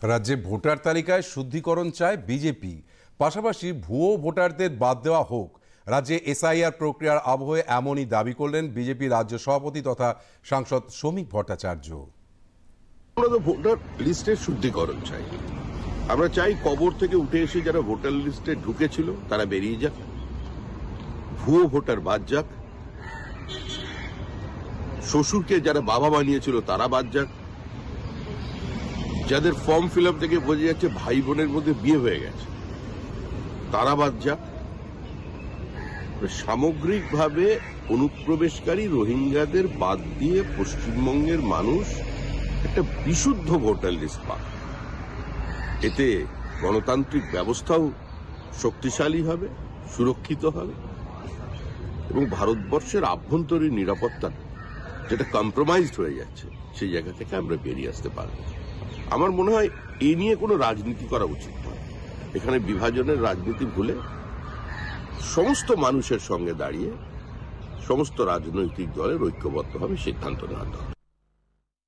রাজ্যে ভোটার তালিকায় শুদ্ধিকরণ চায় বিজেপি, পাশাপাশি ভুয়ো ভোটারদের বাদ দেওয়া হোক। রাজ্যে এসআইআর প্রক্রিয়ার আবহে এমনই দাবি করলেন বিজেপি রাজ্য সভাপতি তথা সাংসদ শ্রমিক ভট্টাচার্য। আমরা তো ভোটার লিস্টের শুদ্ধিকরণ চাই। আমরা চাই কবর থেকে উঠে এসে যারা ভোটার লিস্টে ঢুকেছিল তারা বেরিয়ে যাক, ভুয়ো ভোটার বাদ যাক, শ্বশুরকে যারা বাবা বানিয়েছিল তারা বাদ যাক, যাদের ফর্ম ফিল আপ থেকে বোঝা যাচ্ছে ভাই বোনের মধ্যে বিয়ে হয়ে গেছে তারা বাদ যাক। সামগ্রিকভাবে অনুপ্রবেশকারী রোহিঙ্গাদের বাদ দিয়ে পশ্চিমবঙ্গের মানুষ একটা বিশুদ্ধ ভোটার লিস্ট পাবে। এতে গণতান্ত্রিক ব্যবস্থাও শক্তিশালী হবে, সুরক্ষিত হবে এবং ভারতবর্ষের আভ্যন্তরীণ নিরাপত্তা যেটা কম্প্রোমাইজড হয়ে যাচ্ছে সেই জায়গা থেকে আমরা বেরিয়ে আসতে পারবো। আমার মনে হয় এ নিয়ে কোনো রাজনীতি করা উচিত নয়। এখানে বিভাজনের রাজনীতি ভুলে সমস্ত মানুষের সঙ্গে দাঁড়িয়ে সমস্ত রাজনৈতিক দলের ঐক্যবদ্ধভাবে সিদ্ধান্ত নেওয়া দরকার।